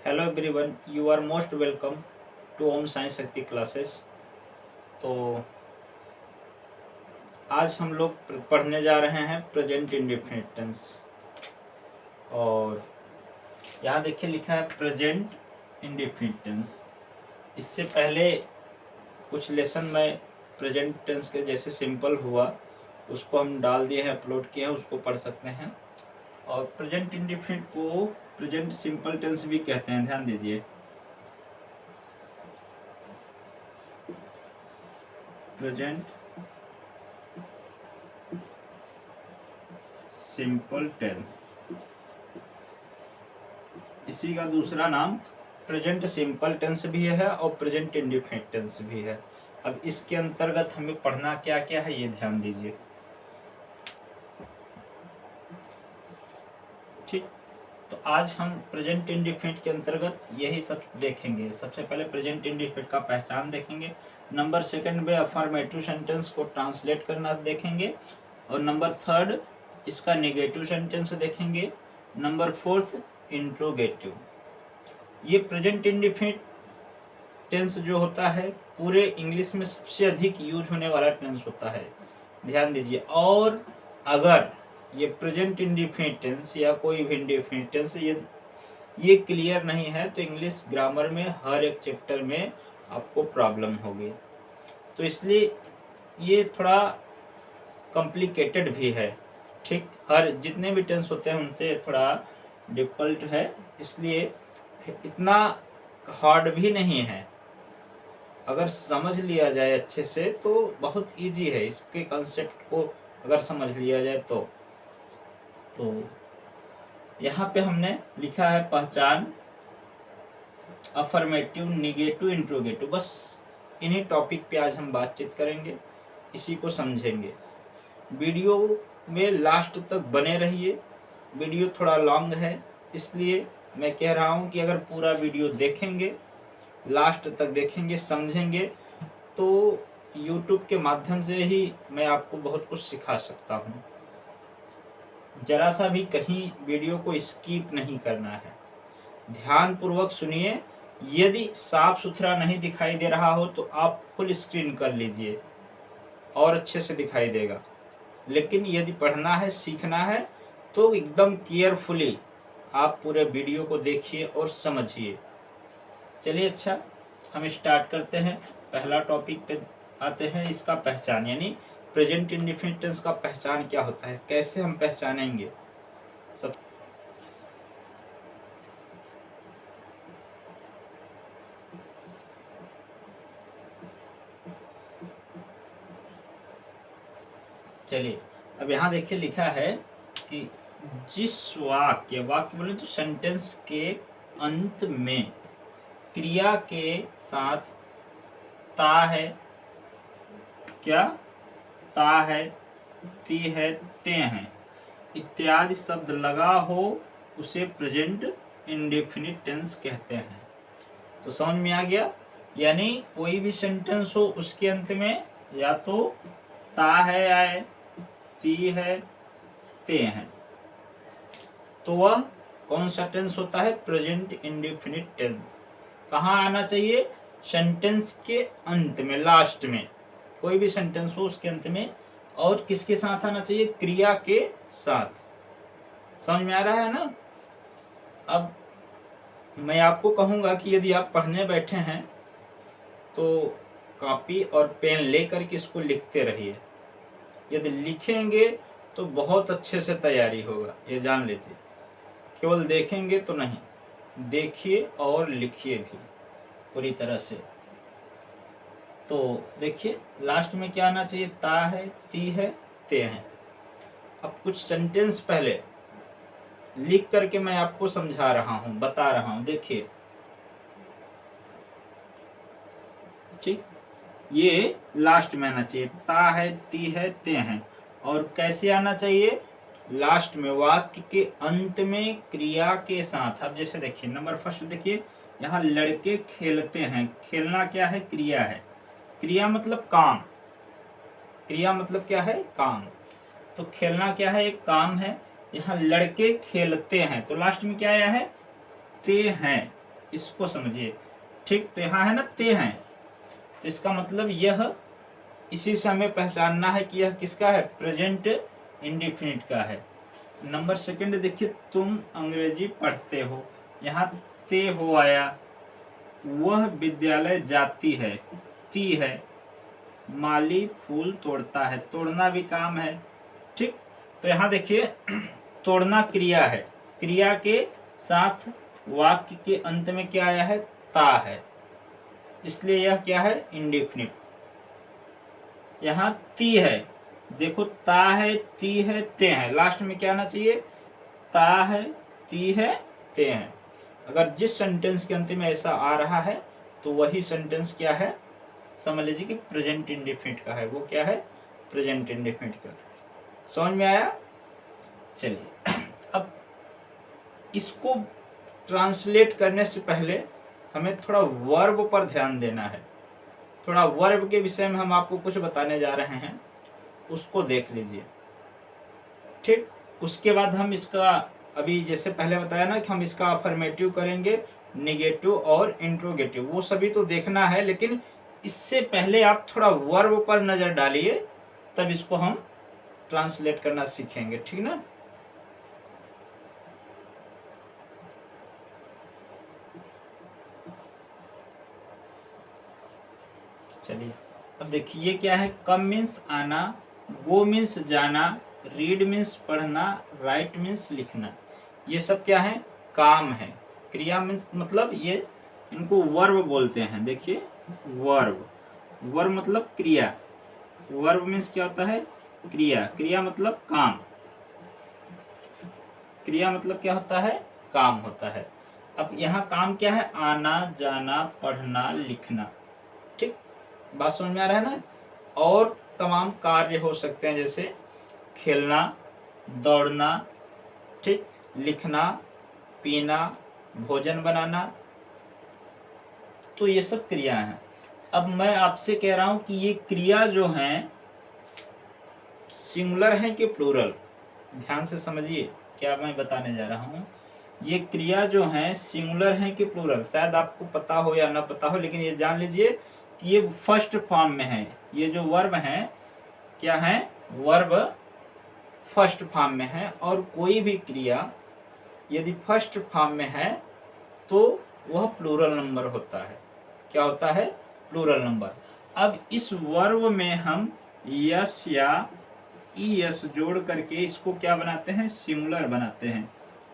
Hello everyone, you are most welcome to Om science Shakti classes. तो आज हम लोग पढ़ने जा रहे हैं प्रेजेंट इंडेफिनिट टेंस। और यहाँ देखिए लिखा है प्रेजेंट इंडेफिनिट टेंस। इससे पहले कुछ लेसन में प्रेजेंट टेंस के जैसे सिंपल हुआ उसको हम डाल दिए हैं, अपलोड किए हैं, उसको पढ़ सकते हैं। और प्रेजेंट इंडेफिनिट को प्रेजेंट सिंपल टेंस भी कहते हैं, ध्यान दीजिए। प्रेजेंट सिंपल टेंस, इसी का दूसरा नाम प्रेजेंट सिंपल टेंस भी है और प्रेजेंट इंडेफिनिट टेंस भी है। अब इसके अंतर्गत हमें पढ़ना क्या क्या है ये ध्यान दीजिए, ठीक। तो आज हम प्रेजेंट इंडेफिनिट के अंतर्गत यही सब देखेंगे। सबसे पहले प्रेजेंट इंडेफिनिट का पहचान देखेंगे, नंबर सेकंड में अफर्मेटिव सेंटेंस को ट्रांसलेट करना देखेंगे, और नंबर थर्ड इसका नेगेटिव सेंटेंस देखेंगे, नंबर फोर्थ इंट्रोगेटिव। ये प्रेजेंट इंडेफिनिट टेंस जो होता है पूरे इंग्लिश में सबसे अधिक यूज होने वाला टेंस होता है, ध्यान दीजिए। और अगर ये प्रेजेंट इंडेफिनिट टेंस या कोई भी इंडेफिनिट टेंस ये क्लियर नहीं है तो इंग्लिश ग्रामर में हर एक चैप्टर में आपको प्रॉब्लम होगी। तो इसलिए ये थोड़ा कॉम्प्लिकेटेड भी है, ठीक। हर जितने भी टेंस होते हैं उनसे थोड़ा डिफिकल्ट है, इसलिए इतना हार्ड भी नहीं है। अगर समझ लिया जाए अच्छे से तो बहुत इजी है, इसके कंसेप्ट को अगर समझ लिया जाए तो यहाँ पे हमने लिखा है पहचान, अफर्मेटिव, निगेटिव, इंट्रोगेटिव। बस इन्हीं टॉपिक पे आज हम बातचीत करेंगे, इसी को समझेंगे। वीडियो में लास्ट तक बने रहिए। वीडियो थोड़ा लॉन्ग है, इसलिए मैं कह रहा हूँ कि अगर पूरा वीडियो देखेंगे, लास्ट तक देखेंगे, समझेंगे, तो YouTube के माध्यम से ही मैं आपको बहुत कुछ सिखा सकता हूँ। जरा सा भी कहीं वीडियो को स्किप नहीं करना है, ध्यान पूर्वक सुनिए। यदि साफ सुथरा नहीं दिखाई दे रहा हो तो आप फुल स्क्रीन कर लीजिए और अच्छे से दिखाई देगा। लेकिन यदि पढ़ना है, सीखना है तो एकदम केयरफुली आप पूरे वीडियो को देखिए और समझिए। चलिए, अच्छा हम स्टार्ट करते हैं। पहला टॉपिक पे आते हैं, इसका पहचान, यानी प्रेजेंट इंडेफिनिट टेंस का पहचान क्या होता है, कैसे हम पहचानेंगे। सब चलिए, अब यहाँ देखिए लिखा है कि जिस वाक्य बोले तो सेंटेंस के अंत में क्रिया के साथ ता है, क्या ता है, ती है, ते हैं इत्यादि शब्द लगा हो उसे प्रेजेंट इंडेफिनिट टेंस कहते हैं। तो समझ में आ गया, यानी कोई भी सेंटेंस हो उसके अंत में या तो ता है, आए, ती है, ते हैं, तो वह कौन सा टेंस होता है, प्रेजेंट इंडेफिनिट टेंस। कहाँ आना चाहिए, सेंटेंस के अंत में, लास्ट में। कोई भी सेंटेंस हो उसके अंत में, और किसके साथ आना चाहिए, क्रिया के साथ। समझ में आ रहा है ना। अब मैं आपको कहूंगा कि यदि आप पढ़ने बैठे हैं तो कॉपी और पेन लेकर के इसको लिखते रहिए। यदि लिखेंगे तो बहुत अच्छे से तैयारी होगा, ये जान लीजिए। केवल देखेंगे तो नहीं, देखिए और लिखिए भी पूरी तरह से। तो देखिए लास्ट में क्या आना चाहिए, ता है, ती है, ते हैं। अब कुछ सेंटेंस पहले लिख करके मैं आपको समझा रहा हूं, बता रहा हूं, देखिए, ठीक। ये लास्ट में आना चाहिए, ता है, ती है, ते हैं। और कैसे आना चाहिए, लास्ट में, वाक्य के अंत में क्रिया के साथ। अब जैसे देखिए नंबर फर्स्ट देखिए, यहाँ लड़के खेलते हैं। खेलना क्या है, क्रिया है। क्रिया मतलब काम, क्रिया मतलब क्या है, काम। तो खेलना क्या है, एक काम है। यहाँ लड़के खेलते हैं, तो लास्ट में क्या आया है, ते हैं। इसको समझिए। ठीक, तो यहाँ है ना ते हैं, तो इसका मतलब यह, इसी से हमें पहचानना है कि यह किसका है, प्रेजेंट इंडिफिनिट का है। नंबर सेकंड देखिए, तुम अंग्रेजी पढ़ते हो, यहाँ ते हो आया। वह विद्यालय जाती है, ती है। माली फूल तोड़ता है, तोड़ना भी काम है। ठीक, तो यहाँ देखिए तोड़ना क्रिया है, क्रिया के साथ वाक्य के अंत में क्या आया है, ता है, इसलिए यह क्या है, इंडेफिनिट। यहाँ ती है, देखो ता है, ती है, ते है, लास्ट में क्या आना चाहिए, ता है, ती है, ते है। अगर जिस सेंटेंस के अंत में ऐसा आ रहा है तो वही सेंटेंस क्या है, समझ लीजिए कि प्रेजेंट इंडेफिनिट का है। वो क्या है, प्रेजेंट इंडेफिनिट का। समझ में आया? चलिए अब इसको ट्रांसलेट करने से पहले हमें थोड़ा वर्ब पर ध्यान देना है। थोड़ा वर्ब के विषय में हम आपको कुछ बताने जा रहे हैं, उसको देख लीजिए। ठीक, उसके बाद हम इसका, अभी जैसे पहले बताया ना कि हम इसका अफर्मेटिव करेंगे, निगेटिव और इंट्रोगेटिव, वो सभी तो देखना है, लेकिन इससे पहले आप थोड़ा वर्ब पर नजर डालिए, तब इसको हम ट्रांसलेट करना सीखेंगे। ठीक ना? चलिए अब देखिए, ये क्या है, कम मीन्स आना, गो मीन्स जाना, रीड मीन्स पढ़ना, राइट मीन्स लिखना। ये सब क्या है, काम है। क्रिया मीन्स मतलब ये, इनको वर्ब बोलते हैं। देखिए वर्ब, वर्ब मतलब क्रिया, वर्ब मीन्स क्या होता है, क्रिया, क्रिया मतलब काम, क्रिया मतलब क्या होता है, काम होता है। अब यहाँ काम क्या है, आना जाना पढ़ना लिखना। ठीक, बात समझ में आ रहा है ना? और तमाम कार्य हो सकते हैं, जैसे खेलना, दौड़ना, ठीक, लिखना, पीना, भोजन बनाना, तो ये सब क्रिया हैं। अब मैं आपसे कह रहा हूं कि ये क्रिया जो हैं सिंगुलर हैं कि प्लूरल, ध्यान से समझिए क्या मैं बताने जा रहा हूं। ये क्रिया जो हैं सिंगुलर हैं कि प्लूरल, शायद आपको पता हो या ना पता हो, लेकिन ये जान लीजिए कि ये फर्स्ट फॉर्म में है। ये जो वर्ब हैं क्या है, वर्ब फर्स्ट फॉर्म में है, और कोई भी क्रिया यदि फर्स्ट फॉर्म में है तो वह प्लूरल नंबर होता है। क्या होता है, प्लूरल नंबर। अब इस वर्ब में हम यस या ईएस जोड़ करके इसको क्या बनाते हैं, सिंगुलर बनाते हैं।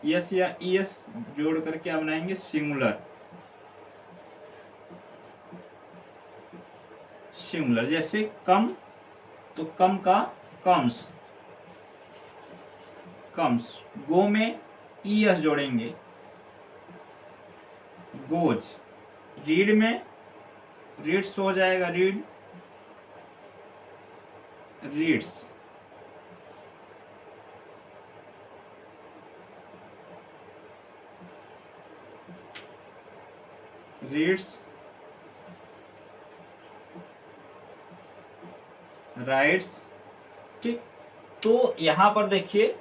यस या ईएस जोड़ करके क्या बनाएंगे, सिंगुलर, सिंगुलर। जैसे कम, तो कम का कम्स, कम्स। गो में ईएस जोड़ेंगे, गोज। रीड में रीड्स हो जाएगा, रीड, रीड्स। Reads, rights. ठीक, तो यहां पर देखिए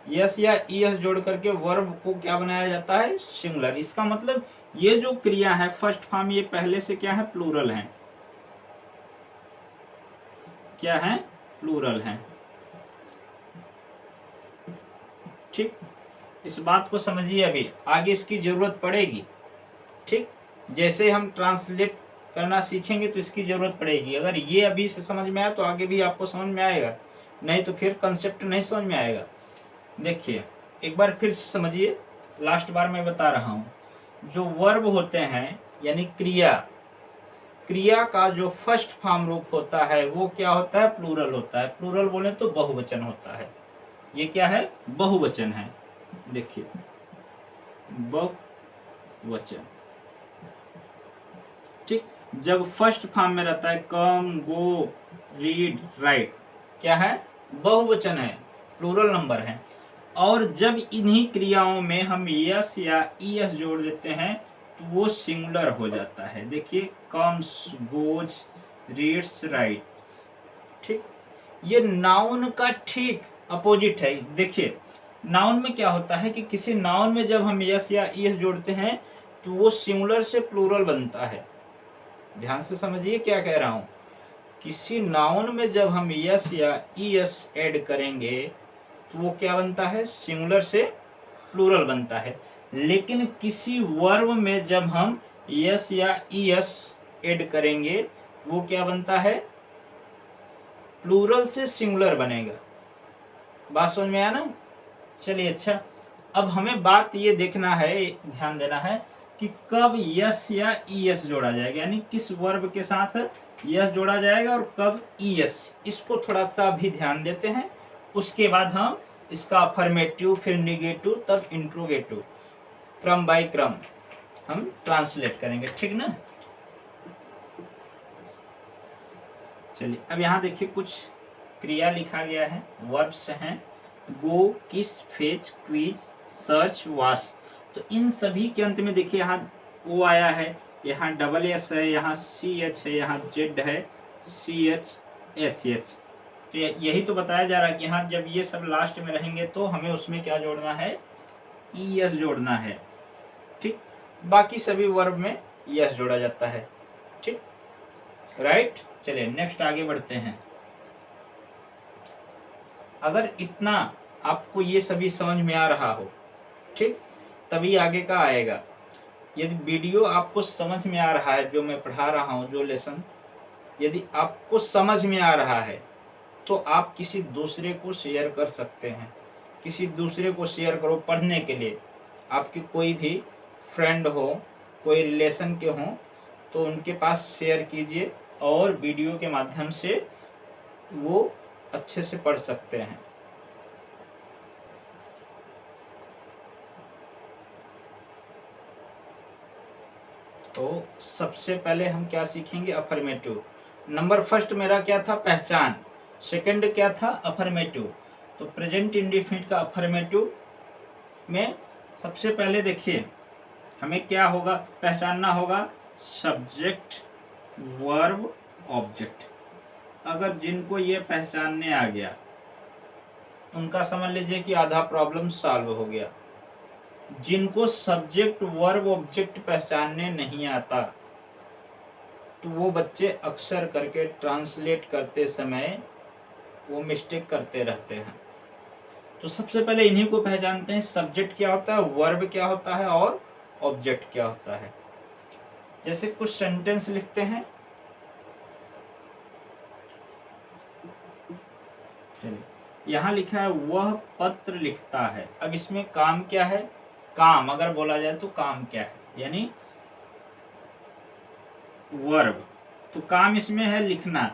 यस या ईएस जोड़ करके वर्ब को क्या बनाया जाता है, सिंगुलर। इसका मतलब ये जो क्रिया है फर्स्ट फॉर्म, ये पहले से क्या है, प्लूरल है। क्या है, प्लूरल है। ठीक, इस बात को समझिए, अभी आगे इसकी जरूरत पड़ेगी। ठीक, जैसे हम ट्रांसलेट करना सीखेंगे तो इसकी जरूरत पड़ेगी। अगर ये अभी से समझ में आया तो आगे भी आपको समझ में आएगा, नहीं तो फिर कंसेप्ट नहीं समझ में आएगा। देखिए एक बार फिर से समझिए, लास्ट बार मैं बता रहा हूं, जो वर्ब होते हैं यानी क्रिया, क्रिया का जो फर्स्ट फॉर्म रूप होता है वो क्या होता है, प्लूरल होता है। प्लूरल बोले तो बहुवचन होता है। ये क्या है, बहुवचन है। देखिए बहुवचन। ठीक, जब फर्स्ट फॉर्म में रहता है कम, गो, रीड, राइट, क्या है, बहुवचन है, प्लूरल नंबर है। और जब इन्हीं क्रियाओं में हम यस या ईएस जोड़ देते हैं तो वो सिंगुलर हो जाता है। देखिए कम्स, गोज, रीड्स, राइट्स। ठीक, ये नाउन का ठीक अपोजिट है। देखिए नाउन में क्या होता है कि किसी नाउन में जब हम यस या ईएस जोड़ते हैं तो वो सिंगुलर से प्लूरल बनता है। ध्यान से समझिए क्या कह रहा हूँ। किसी नाउन में जब हम यस या ईएस ऐड करेंगे तो वो क्या बनता है, सिंगुलर से प्लूरल बनता है। लेकिन किसी वर्ब में जब हम यस या ईएस ऐड करेंगे वो क्या बनता है, प्लूरल से सिंगुलर बनेगा। बात समझ में आया ना। चलिए अच्छा, अब हमें बात ये देखना है, ध्यान देना है कि कब यस या ईएस जोड़ा जाएगा, यानी किस वर्ब के साथ यस जोड़ा जाएगा और कब ईएस। इसको थोड़ा सा भी ध्यान देते हैं, उसके बाद हम इसका अफर्मेटिव, फिर निगेटिव, तब इंट्रोगेटिव, क्रम बाय क्रम हम ट्रांसलेट करेंगे, ठीक ना। चलिए अब यहाँ देखिए कुछ क्रिया लिखा गया है, वर्ब्स हैं गो, किस, फेच, क्विज, सर्च, वाश। तो इन सभी के अंत में देखिए यहाँ ओ आया है, यहाँ डबल एस है, यहाँ सी एच है, यहाँ जेड है, सी एच एस एच। तो यही तो बताया जा रहा है कि यहाँ जब ये सब लास्ट में रहेंगे तो हमें उसमें क्या जोड़ना है, ई एस जोड़ना है, ठीक। बाकी सभी वर्ब में यस जोड़ा जाता है, ठीक, राइट। चलिए नेक्स्ट आगे बढ़ते हैं। अगर इतना आपको ये सभी समझ में आ रहा हो, ठीक, तभी आगे का आएगा। यदि वीडियो आपको समझ में आ रहा है, जो मैं पढ़ा रहा हूँ, जो लेसन यदि आपको समझ में आ रहा है तो आप किसी दूसरे को शेयर कर सकते हैं। किसी दूसरे को शेयर करो पढ़ने के लिए। आपके कोई भी फ्रेंड हो, कोई रिलेशन के हों, तो उनके पास शेयर कीजिए और वीडियो के माध्यम से वो अच्छे से पढ़ सकते हैं। तो सबसे पहले हम क्या सीखेंगे, अफर्मेटिव। नंबर फर्स्ट मेरा क्या था, पहचान। सेकंड क्या था, अफर्मेटिव। तो प्रेजेंट इंडेफिनिट का अफर्मेटिव में सबसे पहले देखिए हमें क्या होगा, पहचानना होगा सब्जेक्ट, वर्ब, ऑब्जेक्ट। अगर जिनको ये पहचानने आ गया उनका समझ लीजिए कि आधा प्रॉब्लम सॉल्व हो गया। जिनको सब्जेक्ट, वर्ब, ऑब्जेक्ट पहचानने नहीं आता तो वो बच्चे अक्सर करके ट्रांसलेट करते समय वो मिस्टेक करते रहते हैं। तो सबसे पहले इन्हीं को पहचानते हैं, सब्जेक्ट क्या होता है, वर्ब क्या होता है और ऑब्जेक्ट क्या होता है। जैसे कुछ सेंटेंस लिखते हैं, चलिए यहाँ लिखा है वह पत्र लिखता है। अब इसमें काम क्या है, काम अगर बोला जाए तो काम क्या है, यानी वर्ब। तो काम इसमें है लिखना,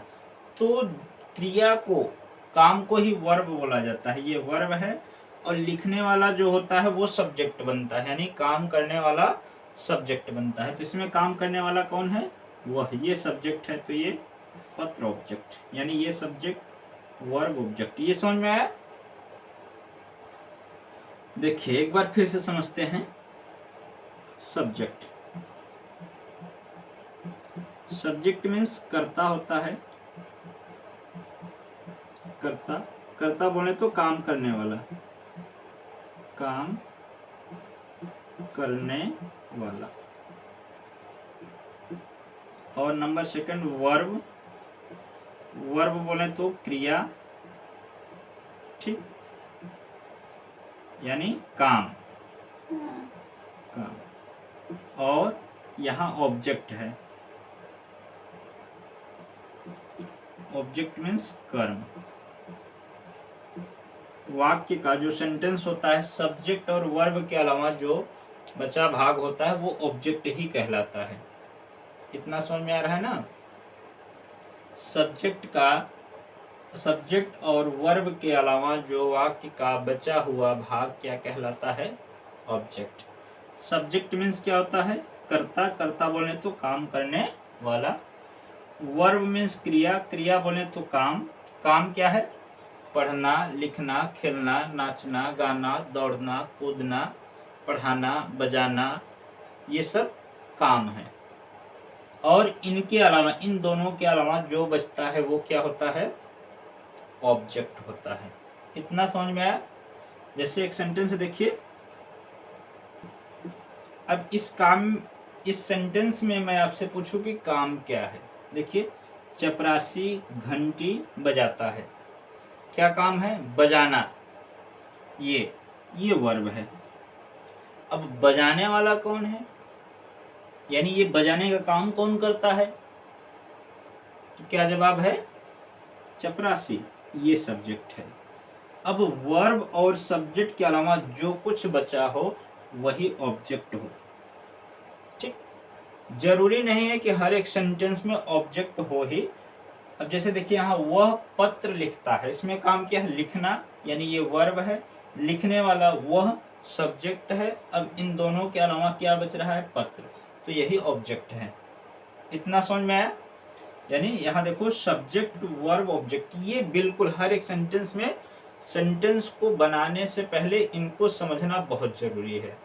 तो क्रिया को, काम को ही वर्ब बोला जाता है, ये वर्ब है। और लिखने वाला जो होता है वो सब्जेक्ट बनता है, यानी काम करने वाला सब्जेक्ट बनता है। तो इसमें काम करने वाला कौन है, वह, ये सब्जेक्ट है। तो ये पत्र ऑब्जेक्ट, यानी ये सब्जेक्ट, वर्ब, ऑब्जेक्ट। ये समझ में आया। देखिए एक बार फिर से समझते हैं। सब्जेक्ट, सब्जेक्ट मीन्स कर्ता होता है, कर्ता, कर्ता बोले तो काम करने वाला, काम करने वाला। और नंबर सेकंड वर्ब, वर्ब बोले तो क्रिया, ठीक, यानी काम, काम। और यहाँ ऑब्जेक्ट है, ऑब्जेक्ट मीन्स कर्म। वाक्य का जो सेंटेंस होता है, सब्जेक्ट और वर्ब के अलावा जो बचा भाग होता है वो ऑब्जेक्ट ही कहलाता है। इतना समझ में आ रहा है ना। सब्जेक्ट का, सब्जेक्ट और वर्ब के अलावा जो वाक्य का बचा हुआ भाग क्या कहलाता है, ऑब्जेक्ट। सब्जेक्ट मीन्स क्या होता है, कर्ता, कर्ता बोले तो काम करने वाला। वर्ब मीन्स क्रिया, क्रिया बोले तो काम, काम क्या है, पढ़ना, लिखना, खेलना, नाचना, गाना, दौड़ना, कूदना, पढ़ाना, बजाना, ये सब काम है। और इनके अलावा, इन दोनों के अलावा जो बचता है वो क्या होता है, ऑब्जेक्ट होता है। इतना समझ में आया। जैसे एक सेंटेंस देखिए, अब इस सेंटेंस में मैं आपसे पूछूं कि काम क्या है। देखिए, चपरासी घंटी बजाता है, क्या काम है? बजाना। ये वर्ब है। अब बजाने वाला कौन है, यानी ये बजाने का काम कौन करता है? तो क्या जवाब है? चपरासी। ये सब्जेक्ट है। अब वर्ब और सब्जेक्ट के अलावा जो कुछ बचा हो वही ऑब्जेक्ट हो। ठीक, जरूरी नहीं है कि हर एक सेंटेंस में ऑब्जेक्ट हो ही। अब जैसे देखिए यहाँ, वह पत्र लिखता है, इसमें काम क्या है? लिखना, यानी ये वर्ब है। लिखने वाला वह सब्जेक्ट है। अब इन दोनों के अलावा क्या बच रहा है? पत्र, तो यही ऑब्जेक्ट है। इतना समझ में आया? यानी यहाँ देखो, सब्जेक्ट वर्ब ऑब्जेक्ट, ये बिल्कुल हर एक सेंटेंस में, सेंटेंस को बनाने से पहले इनको समझना बहुत जरूरी है।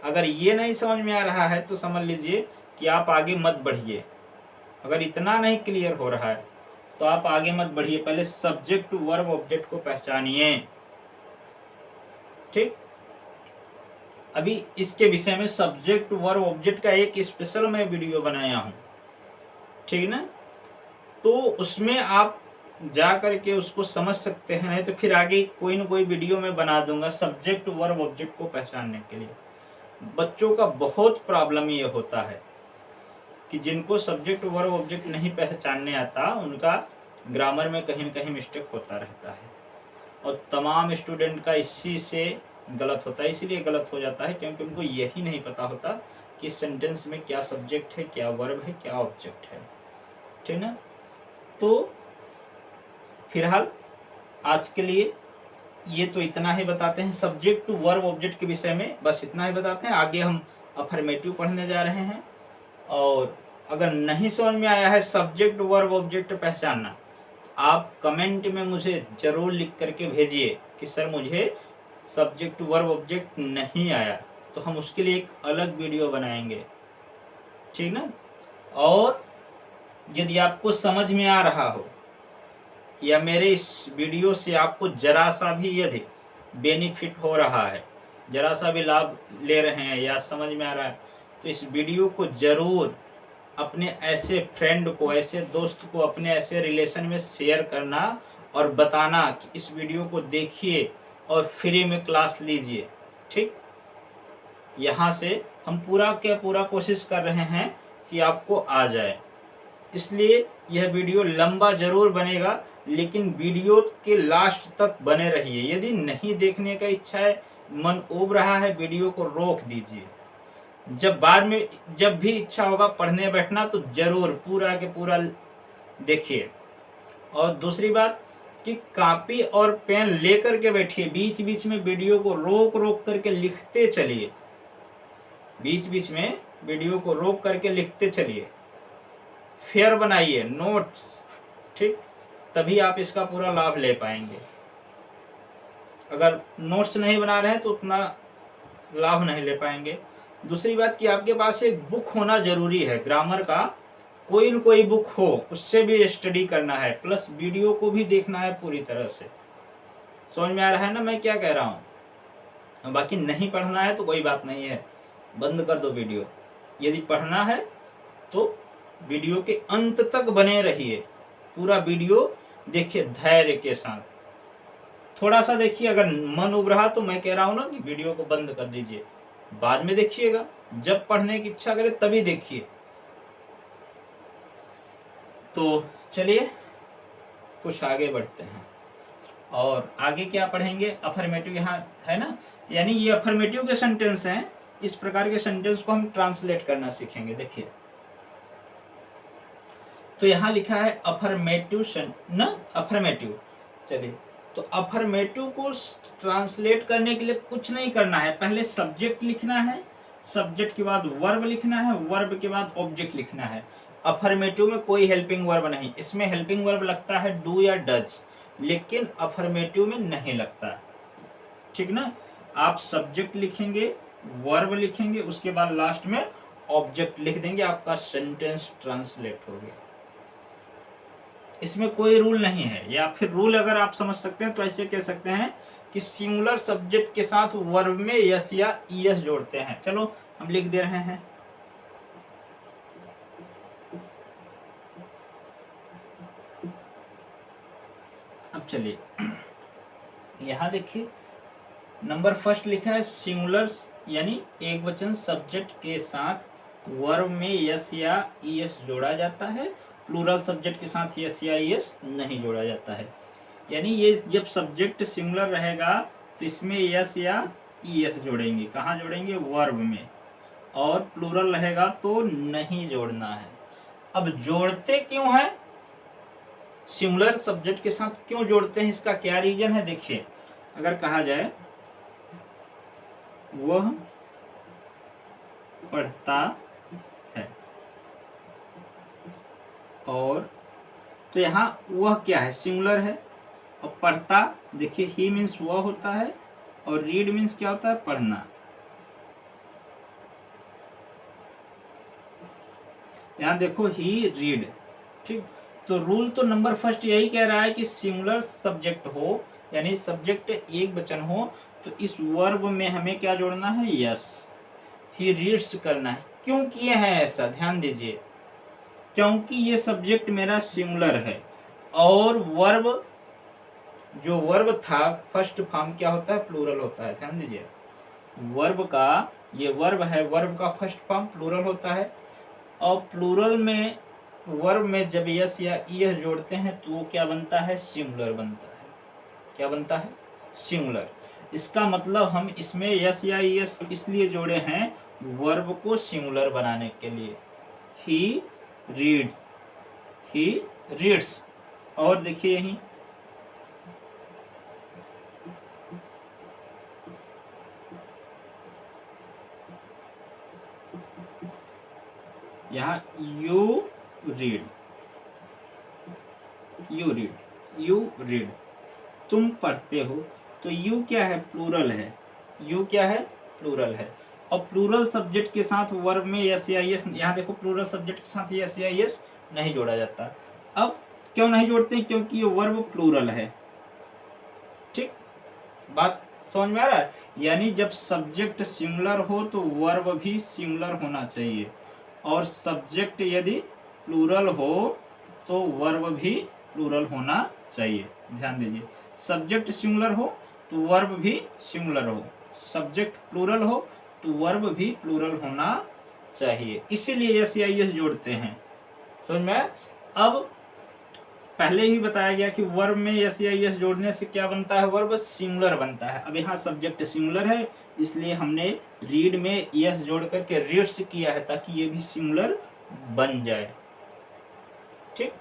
अगर ये नहीं समझ में आ रहा है तो समझ लीजिए कि आप आगे मत बढ़िए। अगर इतना नहीं क्लियर हो रहा है तो आप आगे मत बढ़िए, पहले सब्जेक्ट वर्ब ऑब्जेक्ट को पहचानिए। ठीक, अभी इसके विषय में सब्जेक्ट वर्ब ऑब्जेक्ट का एक स्पेशल मैं वीडियो बनाया हूं, ठीक ना? तो उसमें आप जा करके उसको समझ सकते हैं, नहीं तो फिर आगे कोई न कोई वीडियो में बना दूंगा सब्जेक्ट वर्ब ऑब्जेक्ट को पहचानने के लिए। बच्चों का बहुत प्रॉब्लम ये होता है कि जिनको सब्जेक्ट वर्ब ऑब्जेक्ट नहीं पहचानने आता, उनका ग्रामर में कहीं न कहीं मिस्टेक होता रहता है, और तमाम स्टूडेंट का इसी से गलत होता है। इसीलिए गलत हो जाता है क्योंकि उनको यही नहीं पता होता कि सेंटेंस में क्या सब्जेक्ट है, क्या वर्ब है, क्या ऑब्जेक्ट है। ठीक ना? तो फिलहाल आज के लिए ये तो इतना ही बताते हैं सब्जेक्ट टू वर्ब ऑब्जेक्ट के विषय में, बस इतना ही बताते हैं। आगे हम अफर्मेटिव पढ़ने जा रहे हैं, और अगर नहीं समझ में आया है सब्जेक्ट वर्ब ऑब्जेक्ट पहचानना, आप कमेंट में मुझे जरूर लिख करके भेजिए कि सर मुझे सब्जेक्ट वर्ब ऑब्जेक्ट नहीं आया, तो हम उसके लिए एक अलग वीडियो बनाएंगे। ठीक ना? और यदि आपको समझ में आ रहा हो या मेरे इस वीडियो से आपको जरा सा भी यदि बेनिफिट हो रहा है, जरा सा भी लाभ ले रहे हैं या समझ में आ रहा है, तो इस वीडियो को जरूर अपने ऐसे फ्रेंड को, ऐसे दोस्त को, अपने ऐसे रिलेशन में शेयर करना और बताना कि इस वीडियो को देखिए और फ्री में क्लास लीजिए। ठीक, यहाँ से हम पूरा के पूरा कोशिश कर रहे हैं कि आपको आ जाए, इसलिए यह वीडियो लंबा जरूर बनेगा, लेकिन वीडियो के लास्ट तक बने रहिए। यदि नहीं देखने का इच्छा है, मन उब रहा है, वीडियो को रोक दीजिए। जब बाद में जब भी इच्छा होगा पढ़ने बैठना, तो जरूर पूरा के पूरा देखिए। और दूसरी बात कि कॉपी और पेन लेकर के बैठिए, बीच बीच में वीडियो को रोक रोक करके लिखते चलिए, बीच बीच में वीडियो को रोक करके लिखते चलिए, फेयर बनाइए नोट्स। ठीक, तभी आप इसका पूरा लाभ ले पाएंगे। अगर नोट्स नहीं बना रहे हैं तो उतना लाभ नहीं ले पाएंगे। दूसरी बात कि आपके पास एक बुक होना जरूरी है, ग्रामर का कोई न कोई बुक हो, उससे भी स्टडी करना है, प्लस वीडियो को भी देखना है पूरी तरह से। समझ में आ रहा है ना मैं क्या कह रहा हूँ? बाकी नहीं पढ़ना है तो कोई बात नहीं है, बंद कर दो वीडियो। यदि पढ़ना है तो वीडियो के अंत तक बने रहिए, पूरा वीडियो देखिए धैर्य के साथ। थोड़ा सा देखिए, अगर मन उब रहा तो मैं कह रहा हूँ ना कि वीडियो को बंद कर दीजिए, बाद में देखिएगा, जब पढ़ने की इच्छा करे तभी देखिए। तो चलिए कुछ आगे बढ़ते हैं, और आगे क्या पढ़ेंगे? अफर्मेटिव यहाँ है ना, यानी ये अफर्मेटिव के सेंटेंस हैं। इस प्रकार के सेंटेंस को हम ट्रांसलेट करना सीखेंगे। देखिए, तो यहाँ लिखा है अफर्मेटिव ना, अफर्मेटिव। चलिए, तो अफर्मेटिव को ट्रांसलेट करने के लिए कुछ नहीं करना है, पहले सब्जेक्ट लिखना है, सब्जेक्ट के बाद वर्ब लिखना है, वर्ब के बाद ऑब्जेक्ट लिखना है। अफर्मेटिव में कोई हेल्पिंग वर्ब नहीं, इसमें हेल्पिंग वर्ब लगता है डू या डज, लेकिन अफर्मेटिव में नहीं लगता। ठीक ना? आप सब्जेक्ट लिखेंगे, वर्ब लिखेंगे, उसके बाद लास्ट में ऑब्जेक्ट लिख देंगे, आपका सेंटेंस ट्रांसलेट हो गया। इसमें कोई रूल नहीं है, या फिर रूल अगर आप समझ सकते हैं तो ऐसे कह सकते हैं कि सिंगुलर सब्जेक्ट के साथ वर्ब में यस या ईएस जोड़ते हैं। चलो हम लिख दे रहे हैं। अब चलिए यहाँ देखिए नंबर फर्स्ट लिखा है सिंगुलर यानी एक वचन सब्जेक्ट के साथ वर्ब में यस या ईएस जोड़ा जाता है, प्लूरल सब्जेक्ट के साथ यस या ईएस नहीं जोड़ा जाता है। यानी ये जब सब्जेक्ट सिंगुलर रहेगा तो इसमें यस या ईएस जोड़ेंगे। कहाँ जोड़ेंगे? वर्ब में। और प्लूरल रहेगा तो नहीं जोड़ना है। अब जोड़ते क्यों है? सिंगुलर सब्जेक्ट के साथ क्यों जोड़ते हैं, इसका क्या रीजन है? देखिए अगर कहा जाए वह पढ़ता है, और तो यहाँ वह क्या है? सिंगुलर है। और पढ़ता देखिए ही मीन्स वह होता है, और रीड मीन्स क्या होता है? पढ़ना। यहाँ देखो ही रीड, ठीक। तो रूल तो नंबर फर्स्ट यही कह रहा है कि सिंगुलर सब्जेक्ट हो यानी सब्जेक्ट एक वचन हो तो इस वर्ब में हमें क्या जोड़ना है? यस। ही रीड्स करना है। क्यों किए हैं ऐसा? ध्यान दीजिए, क्योंकि ये सब्जेक्ट मेरा सिंगुलर है और वर्ब जो वर्ब था फर्स्ट फॉर्म क्या होता है? प्लूरल होता है। ध्यान दीजिए, वर्ब का ये वर्ब है, वर्ब का फर्स्ट फॉर्म प्लूरल होता है, और प्लूरल में वर्ब में जब यस या ईएस जोड़ते हैं तो वो क्या बनता है? सिंगुलर बनता है। क्या बनता है? सिंगुलर। इसका मतलब हम इसमें यस या ईएस इसलिए जोड़े हैं वर्ब को सिंगुलर बनाने के लिए। He reads, he reads. और देखिए यहीं यहाँ you read, you read, you read, तुम पढ़ते हो। तो यू क्या है? प्लूरल है। यू क्या है? प्लूरल है। और प्लूरल सब्जेक्ट के साथ वर्ब में यस या यस, यहाँ देखो प्लूरल सब्जेक्ट के साथ यस या यस नहीं जोड़ा जाता। अब क्यों नहीं जोड़ते? क्योंकि ये वर्ब प्लूरल है। ठीक, बात समझ में आ रहा है? यानी जब सब्जेक्ट सिंगुलर हो तो वर्ब भी सिंगुलर होना चाहिए, और सब्जेक्ट यदि प्लूरल हो तो वर्ब भी प्लूरल होना चाहिए। ध्यान दीजिए, सब्जेक्ट सिंगुलर हो तो वर्ब भी सिंगुलर हो, सब्जेक्ट प्लूरल हो तो वर्ब भी प्लूरल होना चाहिए। इसीलिए यस या यस जोड़ते हैं। समझ में? अब पहले ही बताया गया कि वर्ब में यस या यस जोड़ने से क्या बनता है? वर्ब सिंगुलर बनता है। अब यहाँ सब्जेक्ट सिंगुलर है इसलिए हमने रीड में यस जोड़ करके रीड्स किया है ताकि ये भी सिंगुलर बन जाए। ठीक,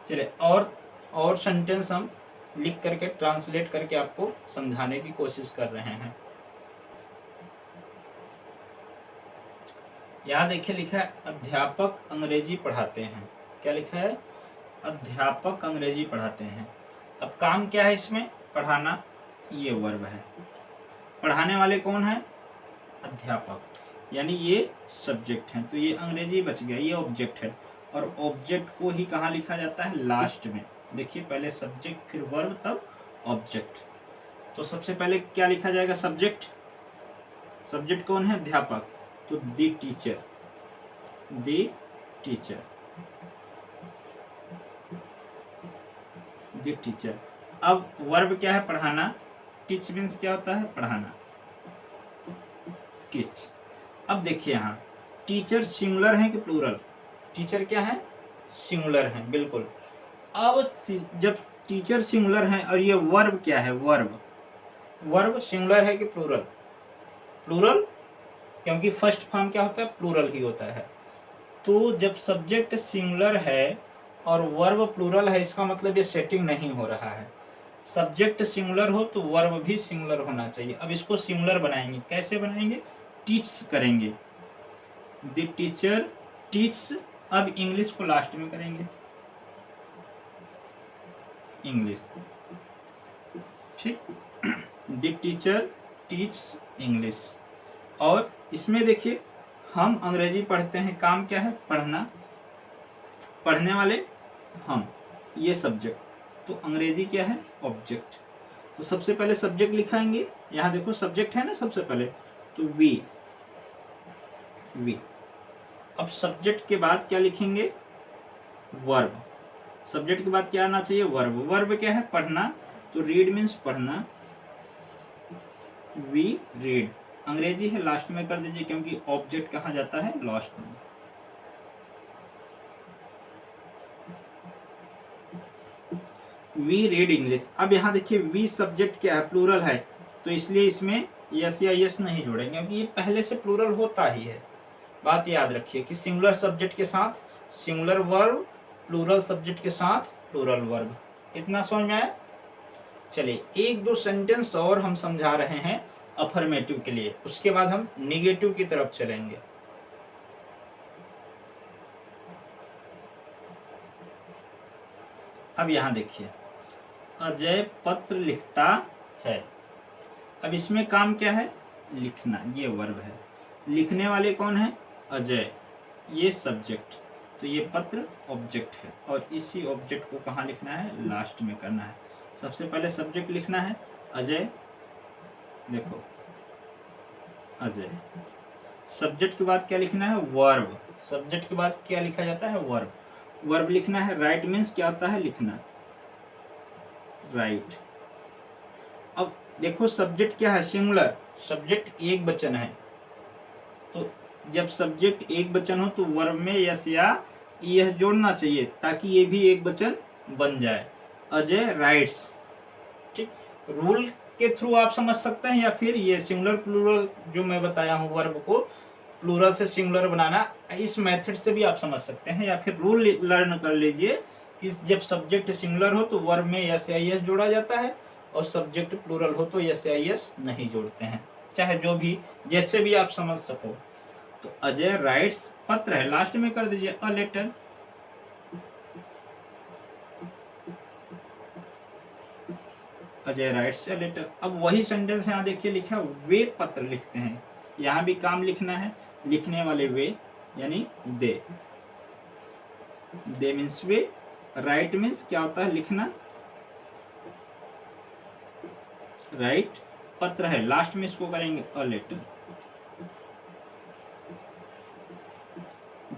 चलिए और सेंटेंस हम लिख करके ट्रांसलेट करके आपको समझाने की कोशिश कर रहे हैं। यहाँ देखिए लिखा है अध्यापक अंग्रेजी पढ़ाते हैं। क्या लिखा है? अध्यापक अंग्रेजी पढ़ाते हैं। अब काम क्या है इसमें? पढ़ाना। ये वर्ब है। पढ़ाने वाले कौन है? अध्यापक, यानी ये सब्जेक्ट है, तो ये अंग्रेजी बच गया, ये ऑब्जेक्ट है। और ऑब्जेक्ट को ही कहाँ लिखा जाता है? लास्ट में। देखिए पहले सब्जेक्ट फिर वर्ब तब ऑब्जेक्ट। तो सबसे पहले क्या लिखा जाएगा? सब्जेक्ट। सब्जेक्ट कौन है? अध्यापक, तो दी टीचर, दी टीचर, दी टीचर। अब वर्ब क्या है? पढ़ाना। टीच मीन्स क्या होता है? पढ़ाना, टीच। अब देखिए यहाँ टीचर सिंगुलर है कि प्लूरल? टीचर क्या है? सिंगुलर है, बिल्कुल। अब जब टीचर सिंगुलर है और ये वर्ब क्या है? वर्ब। वर्ब सिंगुलर है कि प्लूरल? प्लूरल, क्योंकि फर्स्ट फॉर्म क्या होता है? प्लूरल ही होता है। तो जब सब्जेक्ट सिंगुलर है और वर्ब प्लूरल है इसका मतलब ये सेटिंग नहीं हो रहा है। सब्जेक्ट सिंगुलर हो तो वर्ब भी सिंगुलर होना चाहिए। अब इसको सिंगुलर बनाएंगे, कैसे बनाएंगे? टीच करेंगे, द टीचर टीच। अब इंग्लिश को लास्ट में करेंगे, इंग्लिश। ठीक, द टीचर टीच इंग्लिश। और इसमें देखिए हम अंग्रेजी पढ़ते हैं, काम क्या है? पढ़ना। पढ़ने वाले हम, ये सब्जेक्ट, तो अंग्रेजी क्या है? ऑब्जेक्ट। तो सबसे पहले सब्जेक्ट लिखाएंगे। यहाँ देखो सब्जेक्ट है ना सबसे पहले, तो वी, वी। अब सब्जेक्ट के बाद क्या लिखेंगे, वर्ब। सब्जेक्ट के बाद क्या आना चाहिए, वर्ब। वर्ब क्या है, पढ़ना, तो रीड मीन्स पढ़ना, वी रीड। अंग्रेजी है, लास्ट में कर दीजिए क्योंकि ऑब्जेक्ट कहा जाता है लास्ट में। We read English. अब यहाँ देखिए वी सब्जेक्ट क्या है, प्लूरल है, तो इसलिए इसमें यस या यस नहीं जोड़ेंगे क्योंकि ये पहले से प्लूरल होता ही है। बात याद रखिए कि सिंगुलर सब्जेक्ट के साथ सिंगुलर वर्ब, प्लूरल सब्जेक्ट के साथ प्लूरल वर्ब। इतना समझ में आया। चलिए एक दो सेंटेंस और हम समझा रहे हैं अफर्मेटिव के लिए, उसके बाद हम निगेटिव की तरफ चलेंगे। अब यहाँ देखिए, अजय पत्र लिखता है। अब इसमें काम क्या है, लिखना, ये वर्ब है। लिखने वाले कौन है, अजय, ये सब्जेक्ट, तो ये पत्र ऑब्जेक्ट है और इसी ऑब्जेक्ट को कहाँ लिखना है, लास्ट में करना है। सबसे पहले सब्जेक्ट लिखना है अजय, देखो अजय। सब्जेक्ट के बाद क्या लिखना है, वर्ब। सब्जेक्ट के बाद क्या लिखा जाता है, वर्ब। वर्ब लिखना है। राइट मीन्स क्या होता है, लिखना, राइट। अब देखो सब्जेक्ट क्या है, सिंगुलर, सब्जेक्ट एक वचन है, तो जब सब्जेक्ट एक वचन हो तो वर्ब में यस या यह जोड़ना चाहिए ताकि ये भी एक वचन बन जाए। अजय राइट्स, ठीक। रूल के थ्रू आप समझ सकते हैं या फिर ये सिंगुलर प्लूरल जो मैं बताया हूँ, वर्ब को प्लूरल से सिंगुलर बनाना, इस मेथड से भी आप समझ सकते हैं, या फिर रूल लर्न कर लीजिए कि जब सब्जेक्ट सिंगुलर हो तो वर्ब में यस या यस जोड़ा जाता है और सब्जेक्ट प्लूरल हो तो यस या यस नहीं जोड़ते हैं। चाहे जो भी, जैसे भी आप समझ सको। तो अजय राइट्स, पत्र है, लास्ट में कर दीजिए a letter. Ajay writes a letter. अब वही सेंटेंस यहाँ देखिए लिखा, वे पत्र लिखते हैं। यहाँ भी काम लिखना है, लिखने वाले वे यानी दे। दे मीन्स वे, राइट मीन्स क्या होता है, लिखना, राइट। पत्र है, लास्ट में इसको करेंगे a letter.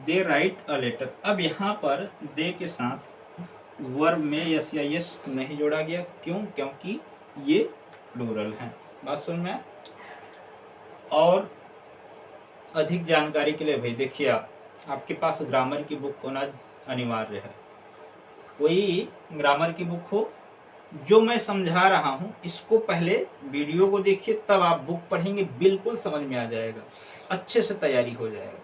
They write a letter. अब यहाँ पर दे के साथ वर्ब में यस या यस नहीं जोड़ा गया, क्यों, क्योंकि ये प्लूरल है। बात समझ में। और अधिक जानकारी के लिए भाई देखिए, आपके पास ग्रामर की बुक होना अनिवार्य है। कोई ग्रामर की बुक हो, जो मैं समझा रहा हूँ इसको पहले वीडियो को देखिए, तब आप बुक पढ़ेंगे, बिल्कुल समझ में आ जाएगा, अच्छे से तैयारी हो जाएगा।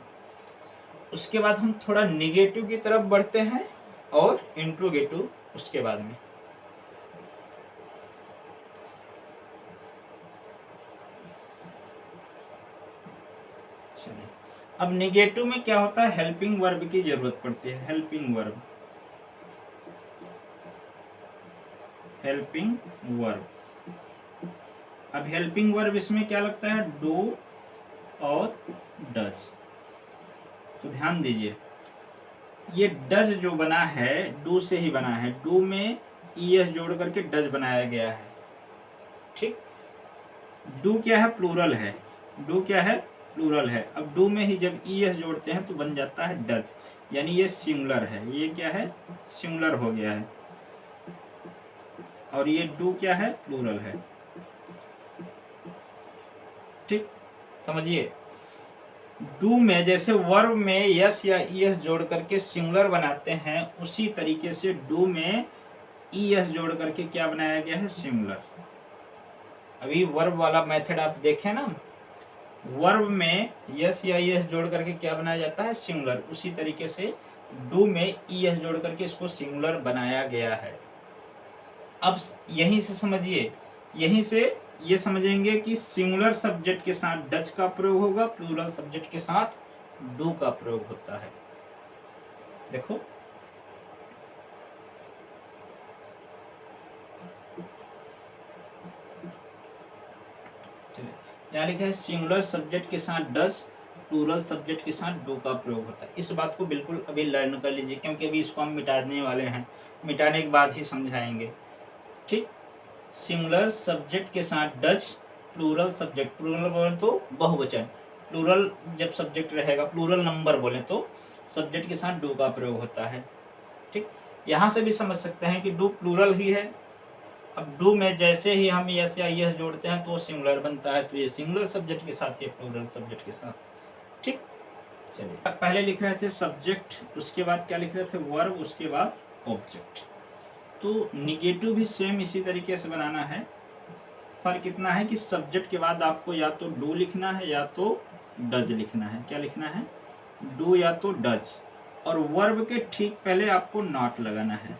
उसके बाद हम थोड़ा निगेटिव की तरफ बढ़ते हैं और इंट्रोगेटिव उसके बाद में। चलिए, अब निगेटिव में क्या होता है, हेल्पिंग वर्ब की जरूरत पड़ती है। Helping verb, helping verb. अब हेल्पिंग वर्ब इसमें क्या लगता है, डू और डज। तो ध्यान दीजिए, ये डज जो बना है डू से ही बना है। डू में ईएस जोड़ करके डज बनाया गया है, ठीक। डू क्या है, प्लूरल है। डू क्या है, प्लूरल है। अब डू में ही जब ईएस जोड़ते हैं तो बन जाता है डज, यानी ये सिंगुलर है। ये क्या है, सिंगुलर हो गया है। और ये डू क्या है, प्लूरल है, ठीक। समझिए, डू में जैसे वर्ब में यस या ईएस जोड़ करके सिंगुलर बनाते हैं, उसी तरीके से डू में ईएस जोड़ करके क्या बनाया गया है, सिंगुलर। अभी वर्ब वाला मेथड आप देखें ना, वर्ब में यस या ईएस जोड़ करके क्या बनाया जाता है, सिंगुलर। उसी तरीके से डू में ईएस जोड़ करके इसको सिंगुलर बनाया गया है। अब यहीं से समझिए, यहीं से ये समझेंगे कि सिंगुलर सब्जेक्ट के साथ डज का प्रयोग होगा, प्लूरल सब्जेक्ट के साथ डू का प्रयोग होता है। देखो, चलिए, यहाँ लिखा है सिंगुलर सब्जेक्ट के साथ डज, प्लूरल सब्जेक्ट के साथ डू का प्रयोग होता है। इस बात को बिल्कुल अभी लर्न कर लीजिए, क्योंकि अभी इसको हम मिटाने वाले हैं, मिटाने के बाद ही समझाएंगे, ठीक। सिंगुलर सब्जेक्ट के साथ डज, प्लूरल सब्जेक्ट, प्लूरल बोले तो बहुवचन, प्लूरल जब सब्जेक्ट रहेगा, प्लूरल नंबर बोले तो सब्जेक्ट के साथ डू का प्रयोग होता है। ठीक, यहाँ से भी समझ सकते हैं कि डू प्लूरल ही है। अब डू में जैसे ही हम यस या यस जोड़ते हैं तो सिंगुलर बनता है, तो ये सिंगुलर सब्जेक्ट के साथ, ये प्लूरल सब्जेक्ट के साथ। ठीक, चलिए पहले लिख रहे थे सब्जेक्ट, उसके बाद क्या लिख रहे थे, वर्ब, उसके बाद ऑब्जेक्ट। तो निगेटिव भी सेम इसी तरीके से बनाना है। फर्क इतना है कि सब्जेक्ट के बाद आपको या तो डू लिखना है या तो डज लिखना है। क्या लिखना है, डू या तो डज। और वर्ब के ठीक पहले आपको नॉट लगाना है।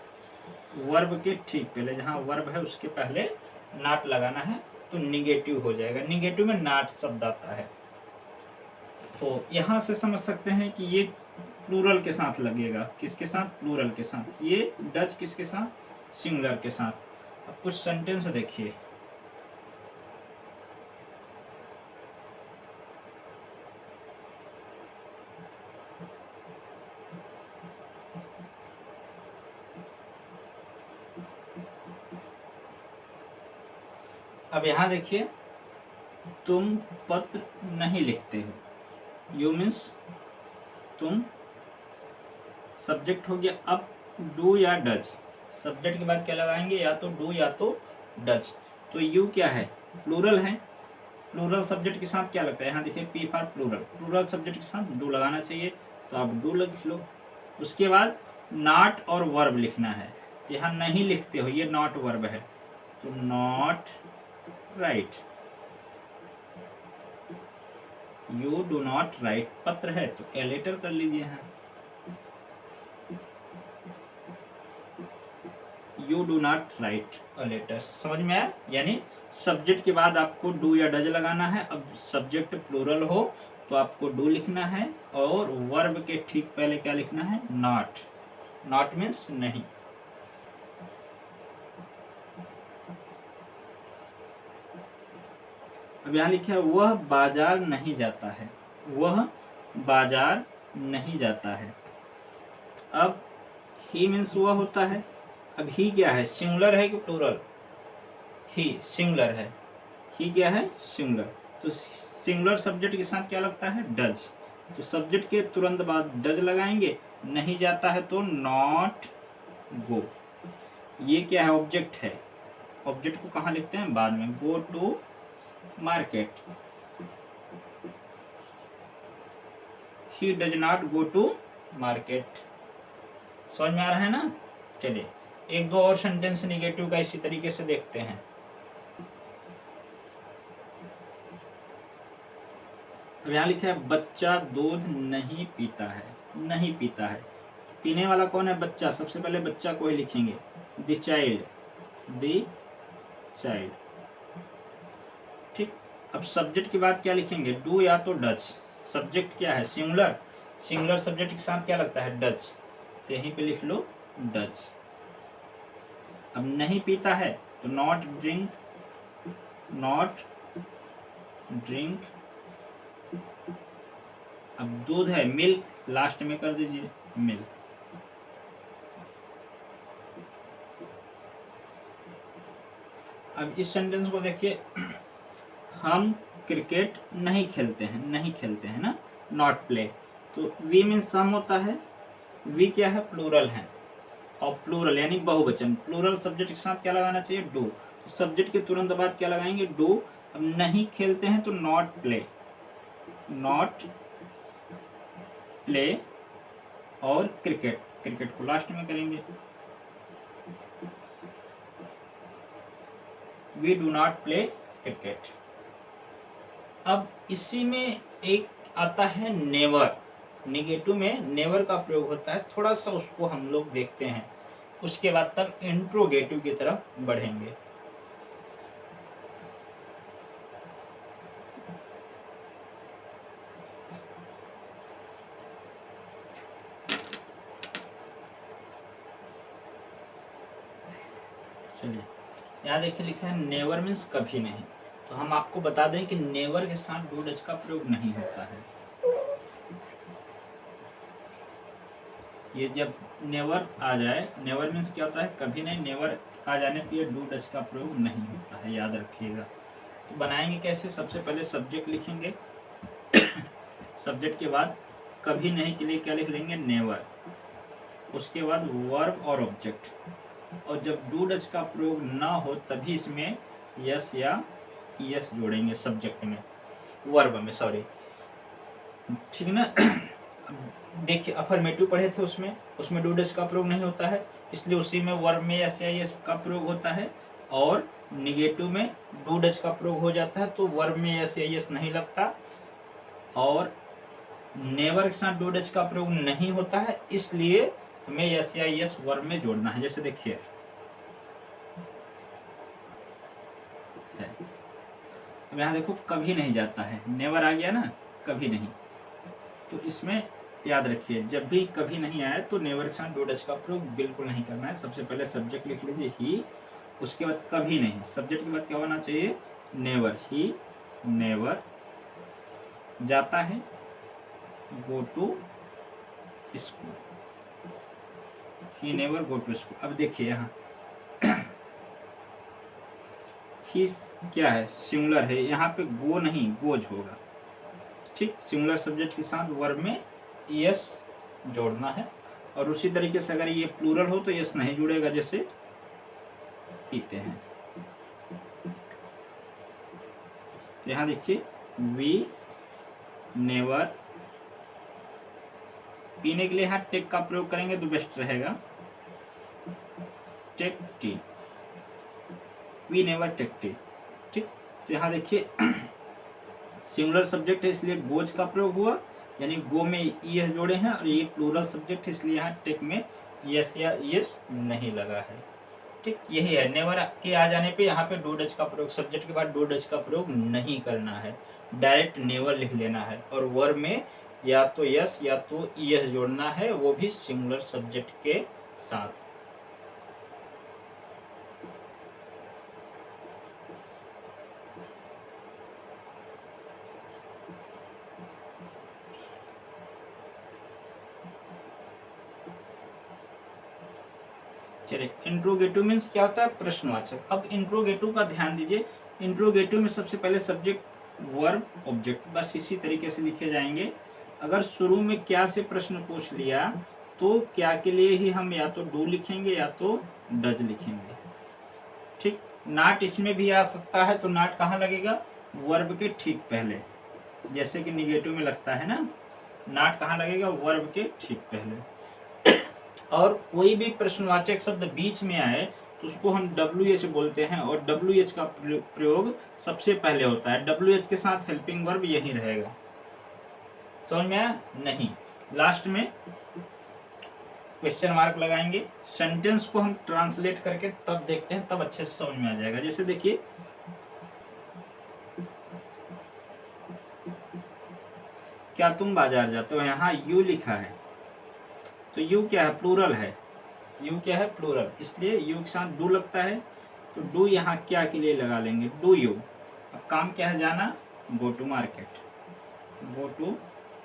वर्ब के ठीक पहले, जहाँ वर्ब है उसके पहले नॉट लगाना है, तो निगेटिव हो जाएगा। निगेटिव में नॉट शब्द आता है। तो यहाँ से समझ सकते हैं कि ये प्लूरल के साथ लगेगा। किसके साथ, प्लूरल के साथ। ये डज किसके साथ, सिंगुलर के साथ। अब कुछ सेंटेंस देखिए। अब यहाँ देखिए, तुम पत्र नहीं लिखते हो। यू मीन्स तुम, सब्जेक्ट हो गया। अब डू या डज, सब्जेक्ट के बाद क्या लगाएंगे, या तो डू या तो डज। तो यू क्या है, प्लूरल है। प्लूरल सब्जेक्ट के साथ क्या लगता है, यहाँ देखिए P for plural, plural subject के साथ डू लगाना चाहिए, तो आप डू लिख लो। उसके बाद नॉट और वर्ब लिखना है। तो यहाँ नहीं लिखते हो, ये नॉट वर्ब है, तो not write. You do not write, पत्र है तो ए लेटर कर लीजिए यहाँ। You do not write a letter. समझ में आया, यानी सब्जेक्ट के बाद आपको डू या डज लगाना है। अब सब्जेक्ट प्लूरल हो तो आपको डू लिखना है, और वर्ब के ठीक पहले क्या लिखना है, नॉट। नॉट मीन्स नहीं। अब यहाँ लिखा है वह बाजार नहीं जाता है। वह बाजार नहीं जाता है। अब ही मीन्स वह होता है। अब ही क्या है, सिंगुलर है कि प्लूरल, ही सिंगुलर है। ही क्या है, सिंगुलर। तो सिंगुलर सब्जेक्ट के साथ क्या लगता है, डज। तो सब्जेक्ट के तुरंत बाद डज लगाएंगे। नहीं जाता है तो नॉट गो। ये क्या है, ऑब्जेक्ट है। ऑब्जेक्ट को कहाँ लिखते हैं, बाद में। Go to market. He does not go to market. समझ में आ रहा है ना। चलिए एक दो और सेंटेंस निगेटिव का इसी तरीके से देखते हैं। अब यहाँ लिखा है बच्चा दूध नहीं पीता है। नहीं पीता है, पीने वाला कौन है, बच्चा। सबसे पहले बच्चा को ही लिखेंगे, द चाइल्ड, द चाइल्ड। ठीक, अब सब्जेक्ट के बाद क्या लिखेंगे, डू या तो डज। सब्जेक्ट क्या है, सिंगुलर। सिंगुलर सब्जेक्ट के साथ क्या लगता है, डज। तो यहीं पे लिख लो डज। अब नहीं पीता है तो नॉट ड्रिंक, नॉट ड्रिंक। अब दूध है, मिल्क, लास्ट में कर दीजिए मिल्क। अब इस सेंटेंस को देखिए, हम क्रिकेट नहीं खेलते हैं। नहीं खेलते हैं ना, नॉट प्ले। तो वी मीन्स हम होता है। वी क्या है, प्लूरल है, और प्लूरल यानी बहुवचन। प्लूरल सब्जेक्ट के साथ क्या लगाना चाहिए, डू। तो सब्जेक्ट के तुरंत बाद क्या लगाएंगे, डू। अब नहीं खेलते हैं तो नॉट प्ले, नॉट प्ले। और क्रिकेट, क्रिकेट को लास्ट में करेंगे। We do not play cricket. अब इसी में एक आता है नेवर। निगेटिव में नेवर का प्रयोग होता है, थोड़ा सा उसको हम लोग देखते हैं, उसके बाद तब इंट्रोगेटिव की तरफ बढ़ेंगे। चलिए यहाँ देखिए लिखा है नेवर मीन्स कभी नहीं। तो हम आपको बता दें कि नेवर के साथ डू डज का प्रयोग नहीं होता है। ये जब नेवर आ जाए, नेवर मीन्स क्या होता है, कभी नहीं। नेवर आ जाने पर ये डू डज का प्रयोग नहीं होता है, याद रखिएगा। तो बनाएंगे कैसे, सबसे पहले सब्जेक्ट लिखेंगे, सब्जेक्ट के बाद कभी नहीं के लिए क्या लिख लेंगे, नेवर। उसके बाद वर्ब और ऑब्जेक्ट, और जब डू डज का प्रयोग ना हो तभी इसमें यस या ईएस जोड़ेंगे सब्जेक्ट में, वर्ब में, सॉरी, ठीक है ना। देखिए अफर्मेटिव पढ़े थे, उसमें डू डज का प्रयोग नहीं होता है, इसलिए उसी में वर्ब में यस या ईएस का प्रयोग होता है, और निगेटिव में डू डज का प्रयोग हो जाता है तो वर्ब में यस या ईएस नहीं लगता, और नेवर के साथ डू डज का प्रयोग नहीं होता है, इसलिए हमें यस या ईएस वर्ब में जोड़ना है। जैसे देखिए अब यहाँ देखो कभी नहीं जाता है, नेवर आ गया ना, कभी नहीं, तो इसमें याद रखिए जब भी कभी नहीं आए तो नेवर के साथ डू डज का प्रयोग बिल्कुल नहीं करना है। सबसे पहले सब्जेक्ट लिख लीजिए ही, उसके बाद कभी नहीं, सब्जेक्ट के बाद क्या होना चाहिए, नेवर। ही नेवर जाता है, go to school, he never go to school. अब देखिए यहाँ ही क्या है, सिंगुलर है, यहाँ पे गो नहीं गोज होगा, ठीक। सिंगुलर सब्जेक्ट के साथ वर्ब में यस जोड़ना है, और उसी तरीके से अगर ये प्लूरल हो तो यस नहीं जुड़ेगा, जैसे पीते हैं। यहाँ देखिए वी नेवर, पीने के लिए यहाँ टेक का प्रयोग करेंगे तो बेस्ट रहेगा, take tea, we never take tea, ठीक। तो यहाँ देखिए सिंगुलर सब्जेक्ट है इसलिए गोज का प्रयोग हुआ, यानी गो में ईएस जोड़े हैं, और ये प्लूरल सब्जेक्ट है इसलिए यहाँ टेक में यस या ईएस नहीं लगा है, ठीक। यही है, नेवर के आ जाने पे यहाँ पे डू डज का प्रयोग, सब्जेक्ट के बाद डू डज का प्रयोग नहीं करना है, डायरेक्ट नेवर लिख लेना है, और वर्ब में या तो यस या तो ईएस जोड़ना है, वो भी सिंगुलर सब्जेक्ट के साथ। चलिए इंट्रोगेटिव मीन्स क्या होता है, प्रश्नवाचक। अब इंट्रोगेटिव का ध्यान दीजिए, इंट्रोगेटिव में सबसे पहले सब्जेक्ट वर्ब ऑब्जेक्ट, बस इसी तरीके से लिखे जाएंगे। अगर शुरू में क्या से प्रश्न पूछ लिया तो क्या के लिए ही हम या तो डू लिखेंगे या तो डज लिखेंगे, ठीक। नॉट इसमें भी आ सकता है, तो नॉट कहाँ लगेगा, वर्ब के ठीक पहले, जैसे कि निगेटिव में लगता है ना, नॉट कहाँ लगेगा, वर्ब के ठीक पहले। और कोई भी प्रश्नवाचक शब्द बीच में आए तो उसको हम WH बोलते हैं, और WH का प्रयोग सबसे पहले होता है, WH के साथ हेल्पिंग वर्ब यही रहेगा। समझ में आया? नहीं, लास्ट में क्वेश्चन मार्क लगाएंगे, सेंटेंस को हम ट्रांसलेट करके तब देखते हैं, तब अच्छे से समझ में आ जाएगा। जैसे देखिए क्या तुम बाजार जाते हो, यहाँ यू लिखा है, तो यू क्या है, प्लूरल है, यू क्या है, प्लूरल, इसलिए यू के साथ डू लगता है, तो डू यहाँ क्या के लिए लगा लेंगे, डू यू। अब काम क्या है, जाना, go to market, go to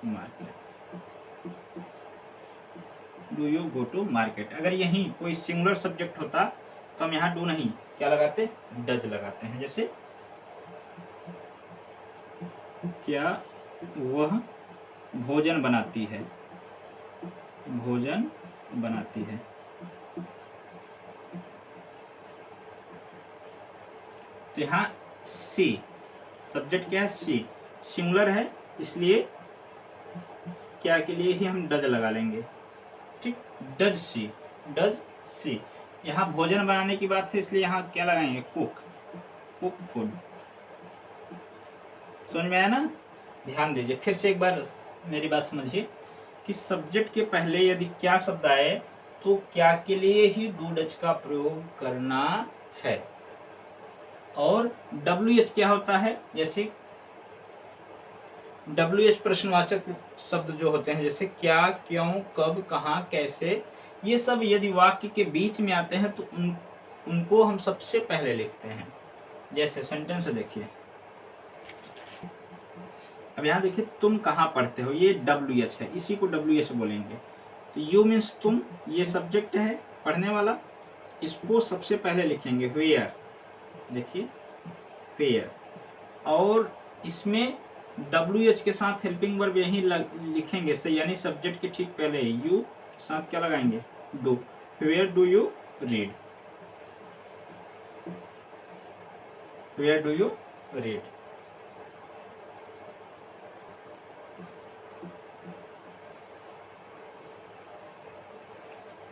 market, do you go to market. अगर यहीं कोई सिंगुलर सब्जेक्ट होता तो हम यहाँ डू नहीं क्या लगाते, डज लगाते हैं। जैसे क्या वह भोजन बनाती है, भोजन बनाती है, तो यहाँ सी सब्जेक्ट क्या है, सी सिंगुलर है, इसलिए क्या के लिए ही हम डज लगा लेंगे, ठीक। Does she, does she. यहाँ भोजन बनाने की बात है इसलिए यहाँ क्या लगाएंगे, कुक, कुक फूड। समझ में आया ना? ध्यान दीजिए, फिर से एक बार मेरी बात समझिए कि सब्जेक्ट के पहले यदि क्या शब्द आए तो क्या के लिए ही डू डज का प्रयोग करना है, और WH क्या होता है, जैसे WH प्रश्नवाचक शब्द जो होते हैं, जैसे क्या, क्यों, कब, कहाँ, कैसे, ये सब यदि वाक्य के बीच में आते हैं तो उनको हम सबसे पहले लिखते हैं। जैसे सेंटेंस देखिए, अब यहाँ देखिए तुम कहाँ पढ़ते हो, ये WH है, इसी को WH बोलेंगे। तो यू मीन्स तुम, ये सब्जेक्ट है पढ़ने वाला, इसको सबसे पहले लिखेंगे वेयर, देखिए वेयर, और इसमें WH के साथ हेल्पिंग वर्ब यही लिखेंगे से, यानी सब्जेक्ट के ठीक पहले यू के साथ क्या लगाएंगे, do. Where do you read, where do you read.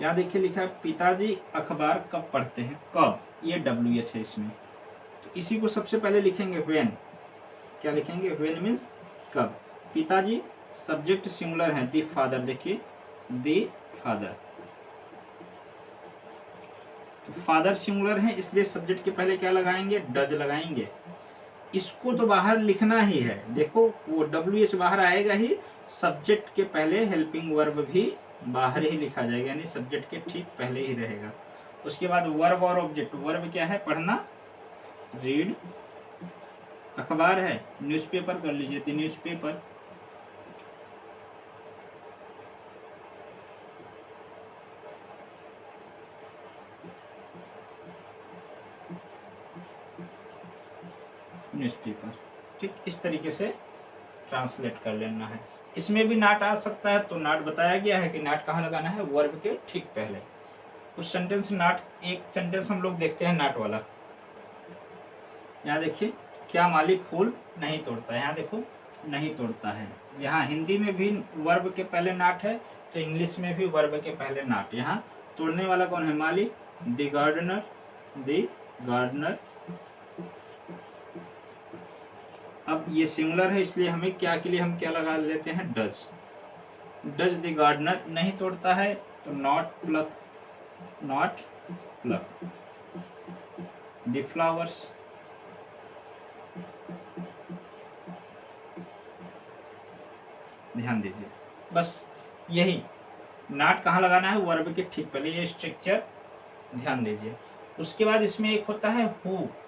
यहाँ देखिए लिखा है पिताजी अखबार कब पढ़ते हैं, कब, ये WH है इसमें, तो इसी को सबसे पहले लिखेंगे व्हेन। क्या लिखेंगे, व्हेन मीन्स कब। पिताजी सब्जेक्ट सिंगुलर है, दी फादर, देखिए दी फादर, तो फादर सिंगुलर है इसलिए सब्जेक्ट के पहले क्या लगाएंगे, डज लगाएंगे। इसको तो बाहर लिखना ही है, देखो वो WH बाहर आएगा ही, सब्जेक्ट के पहले हेल्पिंग वर्ब भी बाहर ही लिखा जाएगा, यानी सब्जेक्ट के ठीक पहले ही रहेगा। उसके बाद वर्ब और ऑब्जेक्ट, वर्ब क्या है, पढ़ना, रीड, अखबार है, न्यूज़पेपर कर लीजिए, द न्यूज़पेपर, न्यूज़पेपर। ठीक, इस तरीके से ट्रांसलेट कर लेना है। इसमें भी नाट आ सकता है, तो नाट बताया गया है कि नाट कहाँ लगाना है, वर्ब के ठीक पहले। कुछ सेंटेंस नाट, एक सेंटेंस हम लोग देखते हैं नाट वाला। यहाँ देखिए, क्या माली फूल नहीं तोड़ता है, यहाँ देखो नहीं तोड़ता है। यहाँ हिंदी में भी वर्ब के पहले नाट है, तो इंग्लिश में भी वर्ब के पहले नाट। यहाँ तोड़ने वाला कौन है, माली, द गार्डनर, द गार्डनर। अब ये सिंगुलर है इसलिए हमें क्या के लिए हम क्या लगा लेते हैं, डज। डज द गार्डनर नहीं तोड़ता है, तो not plug, not plug. The flowers, ध्यान दीजिए, बस यही नाट कहाँ लगाना है, वर्ब के ठीक पहले, ये स्ट्रक्चर ध्यान दीजिए। उसके बाद इसमें एक होता है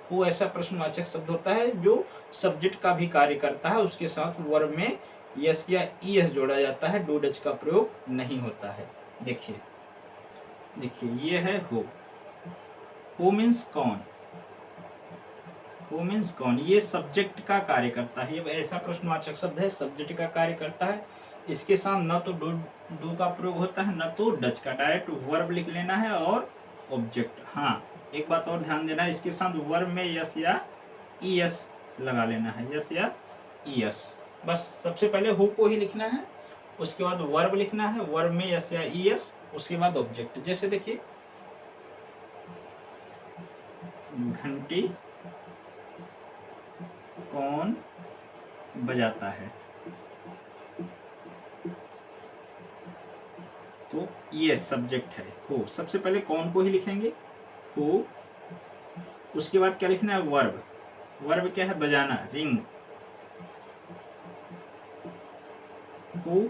हु ऐसा प्रश्नवाचक शब्द होता है जो सब्जेक्ट का भी कार्य करता है, उसके साथ वर्ब में यस या ईएस जोड़ा जाता है, डू डज का प्रयोग नहीं होता है। देखिए देखिए, ये है हु मीन्स कौन, हु मीन्स कौन, ये सब्जेक्ट का कार्य करता है, ये ऐसा प्रश्नवाचक शब्द है, सब्जेक्ट का कार्य करता है। इसके साथ न तो डू का प्रयोग होता है, न तो डज का, डायरेक्ट वर्ब लिख लेना है और ऑब्जेक्ट। हाँ, एक बात और ध्यान देना है, इसके साथ वर्ब में यस या ईएस लगा लेना है, यस या ईएस। बस सबसे पहले हु को ही लिखना है, उसके बाद वर्ब लिखना है, वर्ब में यस या ईएस, उसके बाद ऑब्जेक्ट। जैसे देखिए, घंटी कौन बजाता है, तो ये सब्जेक्ट है हु। सबसे पहले कौन को ही लिखेंगे, हु। उसके बाद क्या लिखना है, वर्ब। वर्ब क्या है, बजाना, रिंग। Who,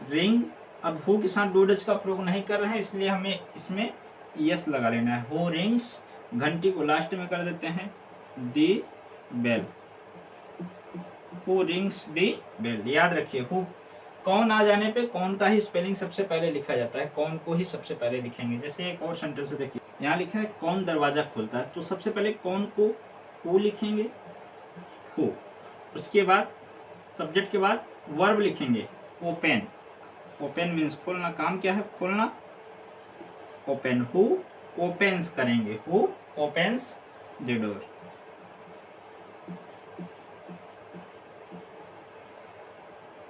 ring. अब हु के साथ डू डज का प्रयोग नहीं कर रहे हैं, इसलिए हमें इसमें यस लगा लेना है। हु रिंग्स, घंटी को लास्ट में कर देते हैं, the bell. Who rings the bell. याद रखिए, हु कौन आ जाने पे कौन का ही स्पेलिंग सबसे पहले लिखा जाता है, कौन को ही सबसे पहले लिखेंगे। जैसे एक और सेंटेंस देखिए, यहाँ लिखा है कौन दरवाजा खोलता है, तो सबसे पहले कौन को हु लिखेंगे, हु। उसके बाद सब्जेक्ट के बाद वर्ब लिखेंगे, ओपन। ओपन मीन्स खोलना, काम क्या है, खोलना, ओपन। हु ओपन्स करेंगे, हु ओपन्स द डोर।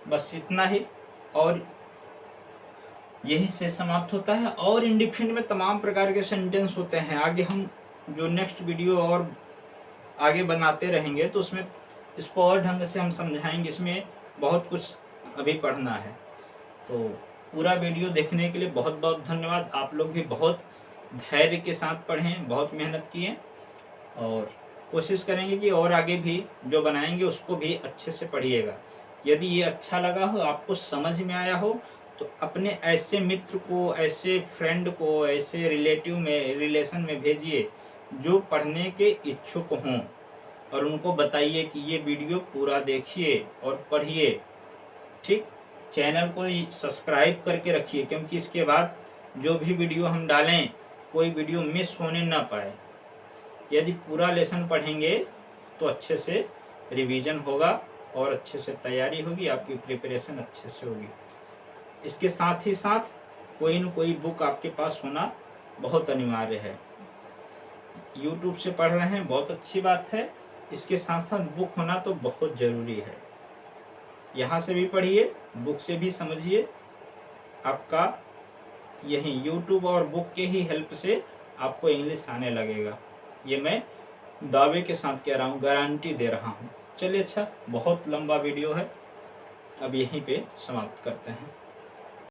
बस इतना ही, और यही से समाप्त होता है। और इंडिफिनिट में तमाम प्रकार के सेंटेंस होते हैं। आगे हम जो नेक्स्ट वीडियो और आगे बनाते रहेंगे तो उसमें इसको और ढंग से हम समझाएंगे। इसमें बहुत कुछ अभी पढ़ना है। तो पूरा वीडियो देखने के लिए बहुत बहुत धन्यवाद। आप लोग भी बहुत धैर्य के साथ पढ़ें, बहुत मेहनत किए, और कोशिश करेंगे कि और आगे भी जो बनाएंगे उसको भी अच्छे से पढ़िएगा। यदि ये अच्छा लगा हो, आपको समझ में आया हो, तो अपने ऐसे मित्र को, ऐसे फ्रेंड को, ऐसे रिलेशन में भेजिए जो पढ़ने के इच्छुक हों, और उनको बताइए कि ये वीडियो पूरा देखिए और पढ़िए। ठीक, चैनल को सब्सक्राइब करके रखिए, क्योंकि इसके बाद जो भी वीडियो हम डालें कोई वीडियो मिस होने ना पाए। यदि पूरा लेसन पढ़ेंगे तो अच्छे से रिवीजन होगा और अच्छे से तैयारी होगी, आपकी प्रिपरेशन अच्छे से होगी। इसके साथ ही साथ कोई न कोई बुक आपके पास होना बहुत अनिवार्य है। यूट्यूब से पढ़ रहे हैं, बहुत अच्छी बात है, इसके साथ साथ बुक होना तो बहुत ज़रूरी है। यहाँ से भी पढ़िए, बुक से भी समझिए, आपका यही यूट्यूब और बुक के ही हेल्प से आपको इंग्लिश आने लगेगा। ये मैं दावे के साथ कह रहा हूँ, गारंटी दे रहा हूँ। चलिए अच्छा, बहुत लंबा वीडियो है, अब यहीं पे समाप्त करते हैं।